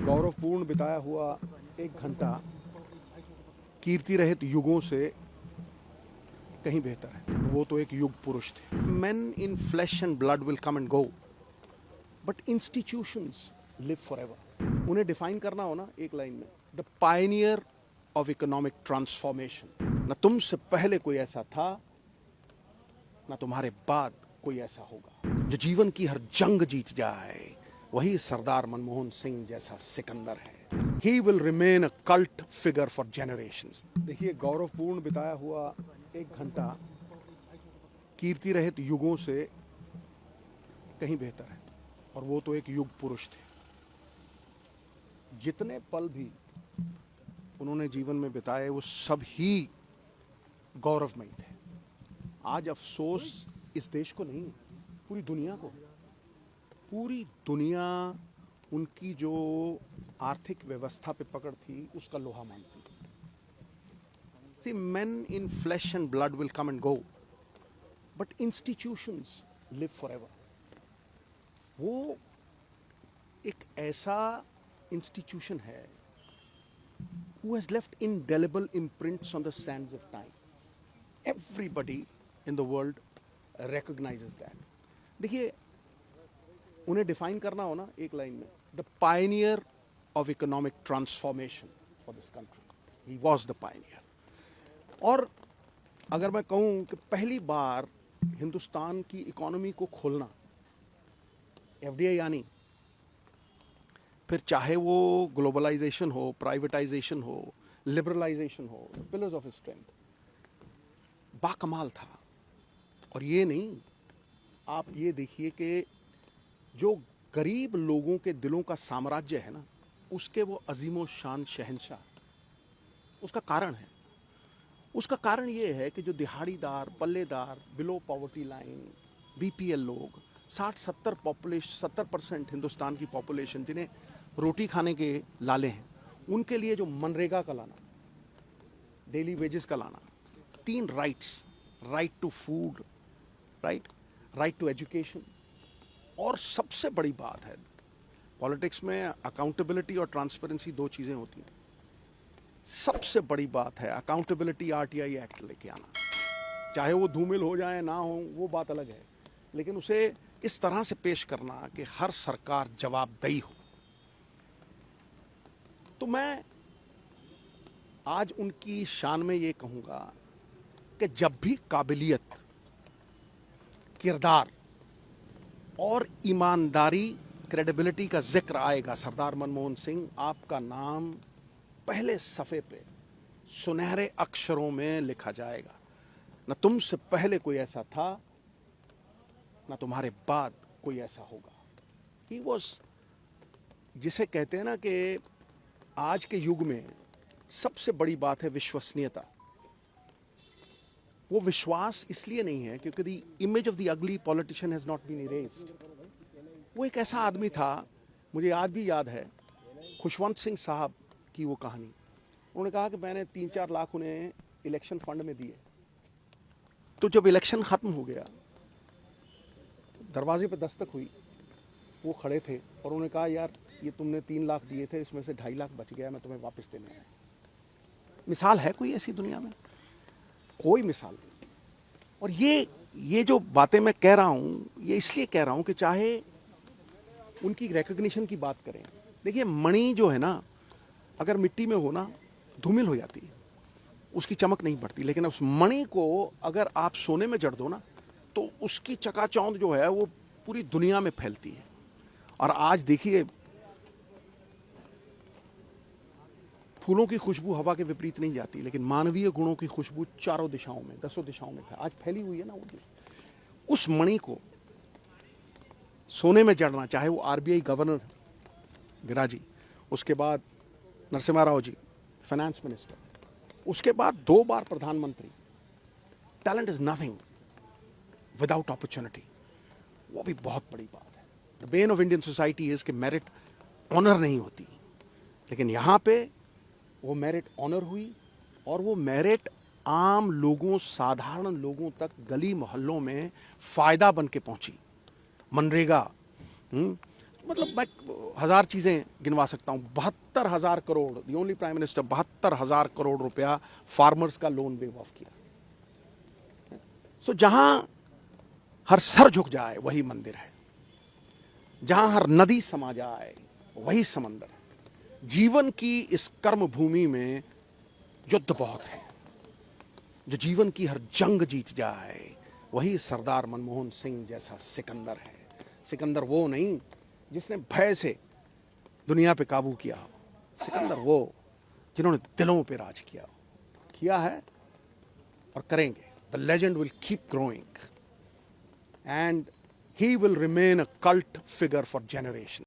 गौरवपूर्ण बिताया हुआ एक घंटा कीर्ति रहित युगों से कहीं बेहतर है। वो तो एक युग पुरुष थे। Men in flesh and blood will come and go, but institutions live forever. उन्हें डिफाइन करना हो ना एक लाइन में, the Pioneer of economic transformation. न तुमसे पहले कोई ऐसा था, न तुम्हारे बाद कोई ऐसा होगा। जो जीवन की हर जंग जीत जाए, वही सरदार मनमोहन सिंह जैसा सिकंदर है। He will remain a cult figure for generations. देखिए, गौरवपूर्ण बिताया हुआ एक घंटा कीर्ति रहित युगों से कहीं बेहतर है, और वो तो एक युग पुरुष थे। जितने पल भी उन्होंने जीवन में बिताए, वो सब ही गौरवमयी थे। आज अफसोस इस देश को नहीं, पूरी दुनिया को। पूरी दुनिया उनकी जो आर्थिक व्यवस्था पे पकड़ थी, उसका लोहा मानती। See, men in flesh and blood will come and go, but institutions live forever. वो एक ऐसा इंस्टीट्यूशन है who has left indelible imprints on the sands of time. Everybody in the world recognizes that. देखिए, उन्हें define करना हो ना एक लाइन में, the Pioneer of economic transformation for this country. He was the Pioneer. और अगर मैं कहूँ कि पहली बार हिंदुस्तान की इकोनॉमी को खोलना, एफडीआई आनी, फिर चाहे वो ग्लोबलाइजेशन हो, प्राइवेटाइजेशन हो, लिबरलाइजेशन हो, पिलर्स ऑफ स्ट्रेंथ, बाकमाल था। और ये नहीं, आप ये देखिए कि जो गरीब लोगों के दिलों का साम्राज्य है ना, उसके वो अजीमो शान शहंशाह, उसका कारण है। उसका कारण ये है कि जो दिहाड़ीदार, पल्लेदार, बिलो पॉवर्टी लाइन, बीपीएल लोग, 60-70% हिंदुस्तान की पॉपुलेशन जिन्हें रोटी खाने के लाले हैं, उनके लिए जो मनरेगा का लाना, डेली वेजेस का लाना, 3 rights, right to food, right to education, और सबसे बड़ी बात है, पॉलिटिक्स में अकाउंटेबिलिटी और ट्रांसपेरेंसी 2 चीज़ें होती हैं। सबसे बड़ी बात है अकाउंटेबिलिटी, आरटीआई एक्ट लेके आना। चाहे वो धूमिल हो जाए ना हो, वो बात अलग है, लेकिन उसे इस तरह से पेश करना कि हर सरकार जवाबदेही हो। तो मैं आज उनकी शान में ये कहूँगा कि जब भी काबिलियत, किरदार और ईमानदारी, क्रेडिबिलिटी का जिक्र आएगा, सरदार मनमोहन सिंह, आपका नाम पहले सफ़े पे सुनहरे अक्षरों में लिखा जाएगा। न तुमसे पहले कोई ऐसा था, न तुम्हारे बाद कोई ऐसा होगा। ही वॉज, जिसे कहते हैं ना कि आज के युग में सबसे बड़ी बात है विश्वसनीयता। वो विश्वास इसलिए नहीं है क्योंकि the image of the ugly politician has not been erased. वो एक ऐसा आदमी था, मुझे आज भी याद है खुशवंत सिंह साहब की वो कहानी। उन्होंने कहा कि मैंने 3-4 लाख उन्हें इलेक्शन फंड में दिए। तो जब इलेक्शन ख़त्म हो गया, दरवाजे पे दस्तक हुई, वो खड़े थे और उन्होंने कहा, यार ये तुमने 3 लाख दिए थे, इसमें से 2.5 लाख बच गया, मैं तुम्हें वापस देने आया। मिसाल है कोई ऐसी दुनिया में? कोई मिसाल नहीं। और ये जो बातें मैं कह रहा हूँ, ये इसलिए कह रहा हूँ कि चाहे उनकी रिकग्निशन की बात करें, देखिए मणि जो है ना, अगर मिट्टी में हो ना, धूमिल हो जाती है, उसकी चमक नहीं बढ़ती। लेकिन उस मणि को अगर आप सोने में जड़ दो ना, तो उसकी चकाचौंध जो है वो पूरी दुनिया में फैलती है। और आज देखिए, फूलों की खुशबू हवा के विपरीत नहीं जाती, लेकिन मानवीय गुणों की खुशबू चारों दिशाओं में, 10 दिशाओं में आज फैली हुई है ना। उस मणि को सोने में जड़ना, चाहे वो आरबीआई गवर्नर विराजी, उसके बाद नरसिम्हा राव जी फाइनेंस मिनिस्टर, उसके बाद 2 बार प्रधानमंत्री। Talent is nothing without opportunity, वो भी बहुत बड़ी बात है। The Ben of Indian society is कि मेरिट ऑनर नहीं होती, लेकिन यहाँ पे वो मेरिट ऑनर हुई, और वो मेरिट आम लोगों, साधारण लोगों तक गली मोहल्लों में फ़ायदा बन के पहुँची। मनरेगा, मतलब मैं हजार चीजें गिनवा सकता हूं। 72,000 crore, the only prime minister, 72,000 crore रुपया फार्मर्स का लोन वेव ऑफ किया। सो जहां हर सर झुक जाए वही मंदिर है, जहां हर नदी समा जाए वही समंदर है। जीवन की इस कर्म भूमि में युद्ध बहुत है। जो जीवन की हर जंग जीत जाए वही सरदार मनमोहन सिंह जैसा सिकंदर है। सिकंदर वो नहीं जिसने भय से दुनिया पे काबू किया हो, सिकंदर वो जिन्होंने दिलों पे राज किया है और करेंगे। The legend will keep growing and he will remain a cult figure for generation.